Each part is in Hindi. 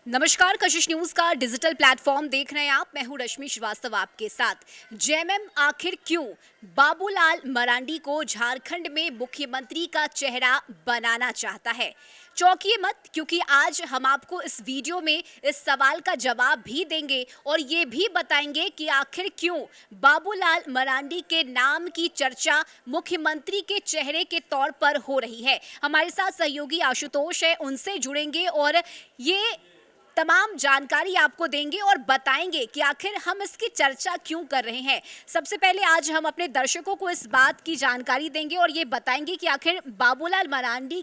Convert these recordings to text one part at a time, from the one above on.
नमस्कार, कशिश न्यूज का डिजिटल प्लेटफॉर्म देख रहे हैं आप। मैं हूं रश्मि श्रीवास्तव आपके साथ। जेएमएम आखिर क्यों बाबूलाल मरांडी को झारखंड में मुख्यमंत्री का चेहरा बनाना चाहता है? चौंकिए मत, क्योंकि आज हम आपको इस वीडियो में इस सवाल का जवाब भी देंगे और ये भी बताएंगे कि आखिर क्यों बाबूलाल मरांडी के नाम की चर्चा मुख्यमंत्री के चेहरे के तौर पर हो रही है। हमारे साथ सहयोगी आशुतोष है, उनसे जुड़ेंगे और ये तमाम जानकारी आपको देंगे और बताएंगे कि आखिर हम इसकी चर्चा क्यों कर रहे हैं। सबसे पहले आज हम अपने दर्शकों को इस बात की जानकारी देंगे और ये बताएंगे कि आखिर बाबूलाल मरांडी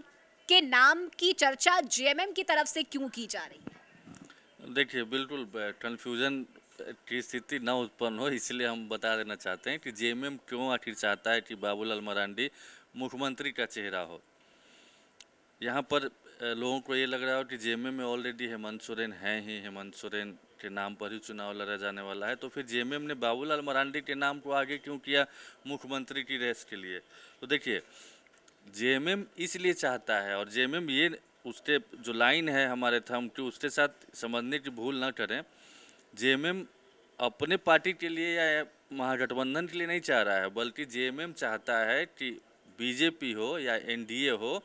के नाम की चर्चा जेएमएम की तरफ से क्यों की जा रही है। देखिए, बिल्कुल कन्फ्यूज़न की स्थिति ना उत्पन्न हो, इसलिए हम बता देना चाहते हैं कि जेएमएम क्यों आखिर चाहता है कि बाबूलाल मरांडी मुख्यमंत्री का चेहरा हो। यहाँ पर लोगों को ये लग रहा हो कि जेएमएम में ऑलरेडी हेमंत सोरेन हैं ही, हेमंत सोरेन के नाम पर ही चुनाव लड़ा जाने वाला है, तो फिर जेएमएम ने बाबूलाल मरांडी के नाम को आगे क्यों किया मुख्यमंत्री की रेस के लिए। तो देखिए, जेएमएम इसलिए चाहता है, और जेएमएम ये उसके जो लाइन है हमारे थंब की, उसके साथ समझने की भूल ना करें। जेएमएम अपने पार्टी के लिए या महागठबंधन के लिए नहीं चाह रहा है, बल्कि जेएमएम चाहता है कि बीजेपी हो या एनडीए हो,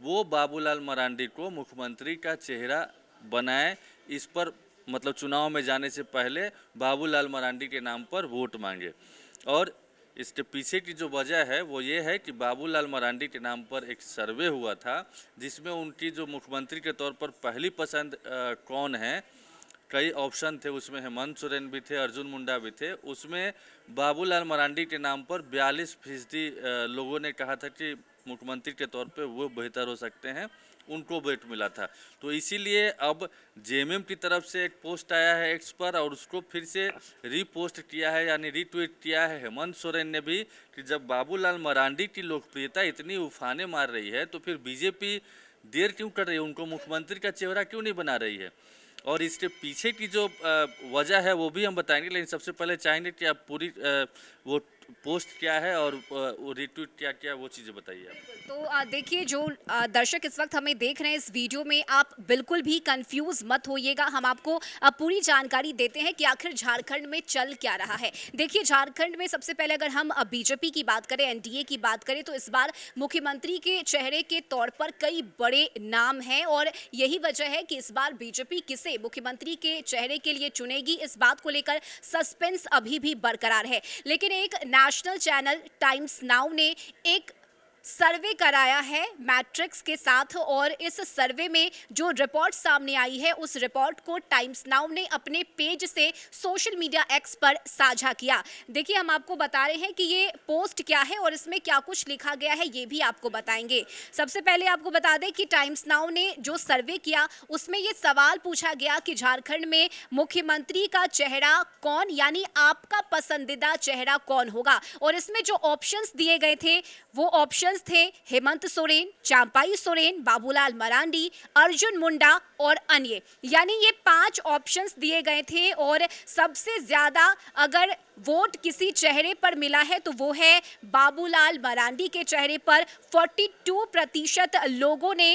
वो बाबूलाल मरांडी को मुख्यमंत्री का चेहरा बनाए। इस पर मतलब चुनाव में जाने से पहले बाबूलाल मरांडी के नाम पर वोट मांगे। और इसके पीछे की जो वजह है वो ये है कि बाबूलाल मरांडी के नाम पर एक सर्वे हुआ था, जिसमें उनकी जो मुख्यमंत्री के तौर पर पहली पसंद कौन है, कई ऑप्शन थे, उसमें हेमंत सोरेन भी थे, अर्जुन मुंडा भी थे। उसमें बाबूलाल मरांडी के नाम पर 42% लोगों ने कहा था कि मुख्यमंत्री के तौर पे वो बेहतर हो सकते हैं, उनको वेट मिला था। तो इसीलिए अब जेएमएम की तरफ से एक पोस्ट आया है एक्स पर, और उसको फिर से रीपोस्ट किया है, यानी रीट्वीट किया है हेमंत सोरेन ने भी, कि जब बाबूलाल मरांडी की लोकप्रियता इतनी उफाने मार रही है तो फिर बीजेपी देर क्यों कर रही है, उनको मुख्यमंत्री का चेहरा क्यों नहीं बना रही है। और इसके पीछे की जो वजह है वो भी हम बताएंगे, लेकिन सबसे पहले चाहेंगे कि आप पूरी वो पोस्ट क्या है और वो रिट्वीट क्या क्या, वो चीज़ें बताइए आप। तो देखिए, जो दर्शक इस वक्त हमें देख रहे हैं इस वीडियो में, आप बिल्कुल भी कंफ्यूज मत होइएगा। हम आपको पूरी जानकारी देते हैं कि आखिर झारखंड में चल क्या रहा है। देखिए, झारखंड में सबसे पहले अगर हम बीजेपी की बात करें, एनडीए की बात करें, तो इस बार मुख्यमंत्री के चेहरे के तौर पर कई बड़े नाम हैं और यही वजह है कि इस बार बीजेपी किसे मुख्यमंत्री के चेहरे के लिए चुनेगी, इस बात को लेकर सस्पेंस अभी भी बरकरार है। लेकिन एक नेशनल चैनल टाइम्स नाउ ने एक सर्वे कराया है मैट्रिक्स के साथ, और इस सर्वे में जो रिपोर्ट सामने आई है उस रिपोर्ट को टाइम्स नाउ ने अपने पेज से सोशल मीडिया एक्स पर साझा किया। देखिए, हम आपको बता रहे हैं कि ये पोस्ट क्या है और इसमें क्या कुछ लिखा गया है, ये भी आपको बताएंगे। सबसे पहले आपको बता दें कि टाइम्स नाउ ने जो सर्वे किया उसमें ये सवाल पूछा गया कि झारखंड में मुख्यमंत्री का चेहरा कौन, यानी आपका पसंदीदा चेहरा कौन होगा। और इसमें जो ऑप्शंस दिए गए थे वो ऑप्शंस थे हेमंत सोरेन, चांपाई सोरेन, बाबूलाल मरांडी, अर्जुन मुंडा और अन्य, यानी ये 5 ऑप्शंस दिए गए थे। और सबसे ज्यादा अगर वोट किसी चेहरे पर मिला है तो वो है बाबूलाल मरांडी के चेहरे पर। 42% लोगों ने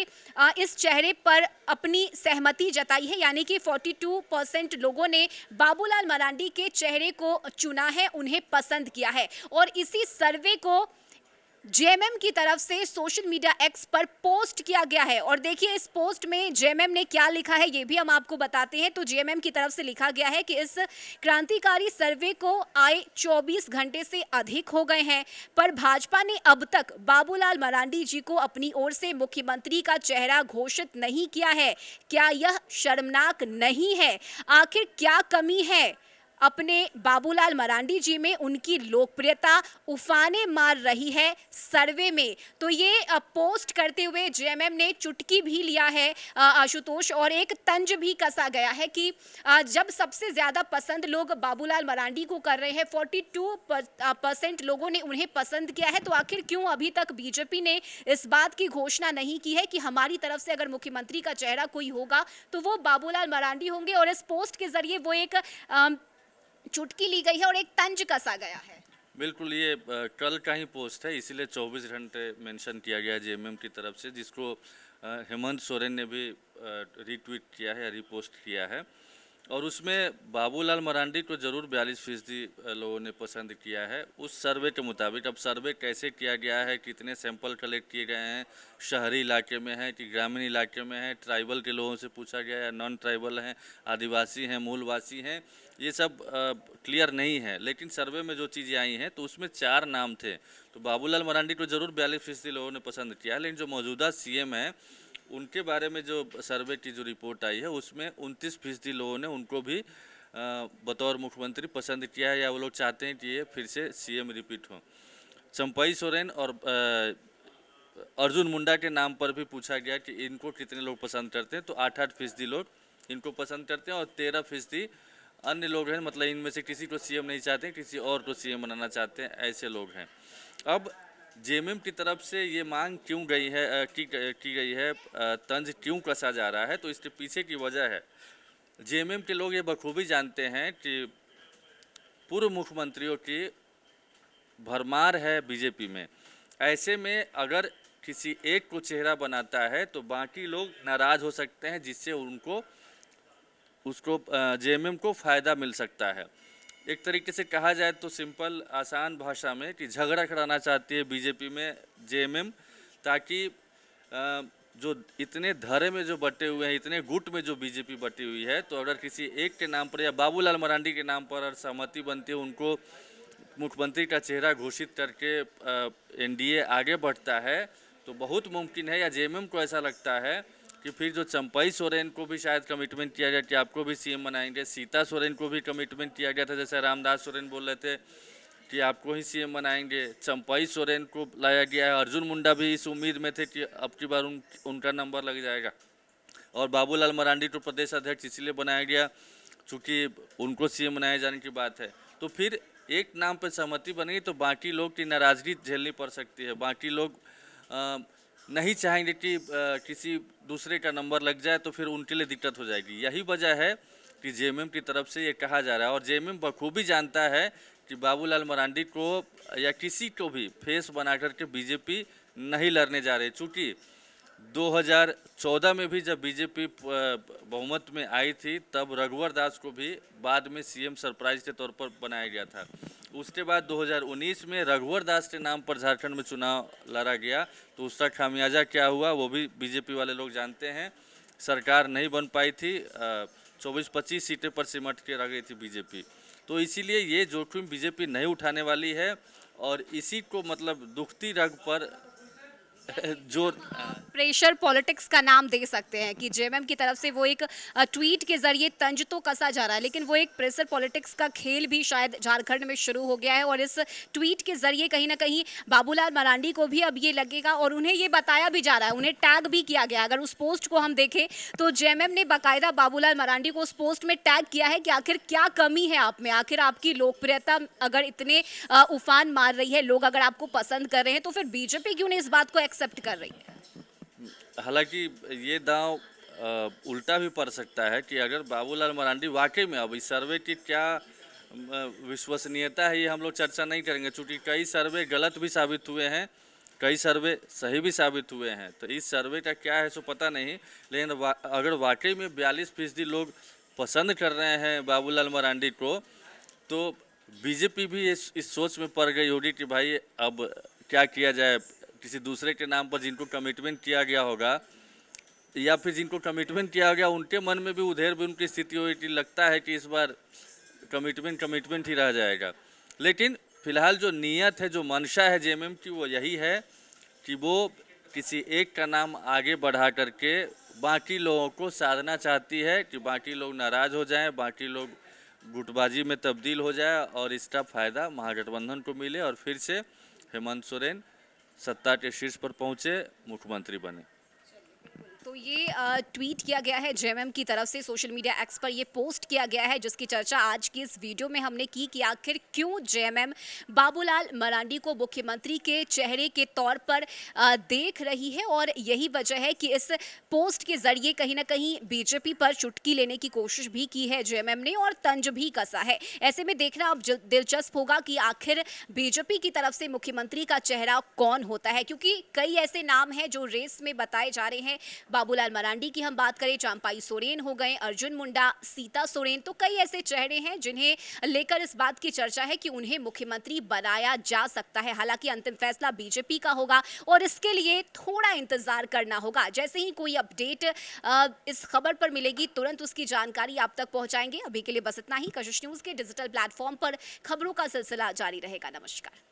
इस चेहरे पर अपनी सहमति जताई है, यानी कि 42% लोगों ने बाबूलाल मरांडी के चेहरे को चुना है, उन्हें पसंद किया है। और इसी सर्वे को जेएमएम की तरफ से सोशल मीडिया एक्स पर पोस्ट किया गया है। और देखिए, इस पोस्ट में जेएमएम ने क्या लिखा है ये भी हम आपको बताते हैं। तो जेएमएम की तरफ से लिखा गया है कि इस क्रांतिकारी सर्वे को आए 24 घंटे से अधिक हो गए हैं, पर भाजपा ने अब तक बाबूलाल मरांडी जी को अपनी ओर से मुख्यमंत्री का चेहरा घोषित नहीं किया है। क्या यह शर्मनाक नहीं है? आखिर क्या कमी है अपने बाबूलाल मरांडी जी में? उनकी लोकप्रियता उफाने मार रही है सर्वे में। तो ये पोस्ट करते हुए जेएमएम ने चुटकी भी लिया है आशुतोष, और एक तंज भी कसा गया है कि जब सबसे ज्यादा पसंद लोग बाबूलाल मरांडी को कर रहे हैं, 42% लोगों ने उन्हें पसंद किया है, तो आखिर क्यों अभी तक बीजेपी ने इस बात की घोषणा नहीं की है कि हमारी तरफ से अगर मुख्यमंत्री का चेहरा कोई होगा तो वो बाबूलाल मरांडी होंगे। और इस पोस्ट के जरिए वो एक चुटकी ली गई है और एक तंज कसा गया है। बिल्कुल, ये कल का ही पोस्ट है, इसीलिए 24 घंटे मेंशन किया गया जेएमएम की तरफ से, जिसको हेमंत सोरेन ने भी रीट्वीट किया है या रीपोस्ट किया है, और उसमें बाबूलाल मरांडी को ज़रूर 42% लोगों ने पसंद किया है उस सर्वे के मुताबिक। अब सर्वे कैसे किया गया है, कितने सैंपल कलेक्ट किए गए हैं, शहरी इलाके में है कि ग्रामीण इलाके में है, ट्राइबल के लोगों से पूछा गया है या नॉन ट्राइबल हैं, आदिवासी हैं, मूलवासी हैं, ये सब क्लियर नहीं है। लेकिन सर्वे में जो चीज़ें आई हैं तो उसमें 4 नाम थे। तो बाबूलाल मरांडी को ज़रूर 42% लोगों ने पसंद किया है, लेकिन जो मौजूदा सीएम है उनके बारे में जो सर्वे की जो रिपोर्ट आई है उसमें 29% लोगों ने उनको भी बतौर मुख्यमंत्री पसंद किया है, या वो लोग चाहते हैं कि ये फिर से सीएम रिपीट हो। चंपई सोरेन और अर्जुन मुंडा के नाम पर भी पूछा गया कि इनको कितने लोग पसंद करते हैं, तो 8-8% लोग इनको पसंद करते हैं, और 13% अन्य लोग हैं, मतलब इनमें से किसी को सीएम नहीं चाहते, किसी और को सीएम बनाना चाहते हैं, ऐसे लोग हैं। अब जेएमएम की तरफ से ये मांग क्यों गई है, की गई है, तंज क्यों कसा जा रहा है, तो इसके पीछे की वजह है जेएमएम के लोग ये बखूबी जानते हैं कि पूर्व मुख्यमंत्रियों की भरमार है बीजेपी में। ऐसे में अगर किसी एक को चेहरा बनाता है तो बाकी लोग नाराज हो सकते हैं, जिससे उसको जेएमएम को फ़ायदा मिल सकता है। एक तरीके से कहा जाए तो सिंपल आसान भाषा में कि झगड़ा कराना चाहती है बीजेपी में जेएमएम, ताकि जो इतने धरे में जो बटे हुए हैं, इतने गुट में जो बीजेपी बटी हुई है, तो अगर किसी एक के नाम पर या बाबूलाल मरांडी के नाम पर अगर सहमति बनती है, उनको मुख्यमंत्री का चेहरा घोषित करके एनडीए आगे बढ़ता है, तो बहुत मुमकिन है, या जेएमएम को ऐसा लगता है कि फिर जो चंपई सोरेन को भी शायद कमिटमेंट किया गया कि आपको भी सीएम बनाएंगे, सीता सोरेन को भी कमिटमेंट किया गया था, जैसे रामदास सोरेन बोल रहे थे कि आपको ही सीएम बनाएंगे, चंपई सोरेन को लाया गया है। अर्जुन मुंडा भी इस उम्मीद में थे कि अब की बार उनका नंबर लग जाएगा, और बाबूलाल मरांडी को प्रदेश अध्यक्ष इसलिए बनाया गया चूँकि उनको सीएम बनाए जाने की बात है। तो फिर एक नाम पर सहमति बनेगी तो बाकी लोग की नाराज़गी झेलनी पड़ सकती है, बाकी लोग नहीं चाहेंगे कि किसी दूसरे का नंबर लग जाए, तो फिर उनके लिए दिक्कत हो जाएगी। यही वजह है कि जेएमएम की तरफ से ये कहा जा रहा है, और जेएमएम बखूबी जानता है कि बाबूलाल मरांडी को या किसी को भी फेस बना करके बीजेपी नहीं लड़ने जा रही। चूँकि 2014 में भी जब बीजेपी बहुमत में आई थी, तब रघुवर दास को भी बाद में सीएम सरप्राइज के तौर पर बनाया गया था। उसके बाद 2019 में रघुवर दास के नाम पर झारखंड में चुनाव लड़ा गया, तो उसका खामियाजा क्या हुआ वो भी बीजेपी वाले लोग जानते हैं। सरकार नहीं बन पाई थी, 24-25 सीटें पर सिमट के रह गई थी बीजेपी। तो इसीलिए ये जोखिम बीजेपी नहीं उठाने वाली है, और इसी को मतलब दुखती रग पर जो प्रेशर पॉलिटिक्स का नाम दे सकते हैं कि जेएमएम की तरफ से वो एक ट्वीट के जरिए तंज तो कसा जा रहा है, लेकिन वो एक प्रेशर पॉलिटिक्स का खेल भी शायद झारखंड में शुरू हो गया है, और इस ट्वीट के जरिए कहीं ना कहीं बाबूलाल मरांडी को भी अब ये लगेगा, और उन्हें ये बताया भी जा रहा है, उन्हें टैग भी किया गया। अगर उस पोस्ट को हम देखें तो जेएमएम ने बाकायदा बाबूलाल मरांडी को उस पोस्ट में टैग किया है कि आखिर क्या कमी है आप में, आखिर आपकी लोकप्रियता अगर इतने उफान मार रही है, लोग अगर आपको पसंद कर रहे हैं, तो फिर बीजेपी क्यों नहीं इस बात को एक्सेप्ट कर रही है। हालांकि ये दांव उल्टा भी पड़ सकता है कि अगर बाबूलाल मरांडी वाकई में, अब इस सर्वे की क्या विश्वसनीयता है ये हम लोग चर्चा नहीं करेंगे, क्योंकि कई सर्वे गलत भी साबित हुए हैं, कई सर्वे सही भी साबित हुए हैं, तो इस सर्वे का क्या है सो पता नहीं। लेकिन अगर वाकई में 42% लोग पसंद कर रहे हैं बाबूलाल मरांडी को, तो बीजेपी भी इस सोच में पड़ गई होगी कि भाई अब क्या किया जाए, किसी दूसरे के नाम पर जिनको कमिटमेंट किया गया होगा, या फिर जिनको कमिटमेंट किया गया उनके मन में भी उधेर भी उनकी स्थिति हुई कि लगता है कि इस बार कमिटमेंट ही रह जाएगा। लेकिन फिलहाल जो नीयत है, जो मंशा है जेएमएम की, वो यही है कि वो किसी एक का नाम आगे बढ़ा करके बाकी लोगों को साधना चाहती है कि बाकी लोग नाराज़ हो जाएं, बाकी लोग गुटबाजी में तब्दील हो जाए, और इसका फ़ायदा महागठबंधन को मिले, और फिर से हेमंत सोरेन सत्ता के शीर्ष पर पहुंचे, मुख्यमंत्री बने। तो ये ट्वीट किया गया है जेएमएम की तरफ से, सोशल मीडिया एक्स पर ये पोस्ट किया गया है, जिसकी चर्चा आज की इस वीडियो में हमने की कि आखिर क्यों जेएमएम बाबूलाल मरांडी को मुख्यमंत्री के चेहरे के तौर पर देख रही है, और यही वजह है कि इस पोस्ट के जरिए कहीं ना कहीं बीजेपी पर चुटकी लेने की कोशिश भी की है जेएमएम ने, और तंज भी कसा है। ऐसे में देखना अब दिलचस्प होगा कि आखिर बीजेपी की तरफ से मुख्यमंत्री का चेहरा कौन होता है, क्योंकि कई ऐसे नाम हैं जो रेस में बताए जा रहे हैं। बाबूलाल मरांडी की हम बात करें, चांपाई सोरेन हो गए, अर्जुन मुंडा, सीता सोरेन, तो कई ऐसे चेहरे हैं जिन्हें लेकर इस बात की चर्चा है कि उन्हें मुख्यमंत्री बनाया जा सकता है। हालांकि अंतिम फैसला बीजेपी का होगा और इसके लिए थोड़ा इंतजार करना होगा। जैसे ही कोई अपडेट इस खबर पर मिलेगी, तुरंत उसकी जानकारी आप तक पहुंचाएंगे। अभी के लिए बस इतना ही। कशिश न्यूज के डिजिटल प्लेटफॉर्म पर खबरों का सिलसिला जारी रहेगा। नमस्कार।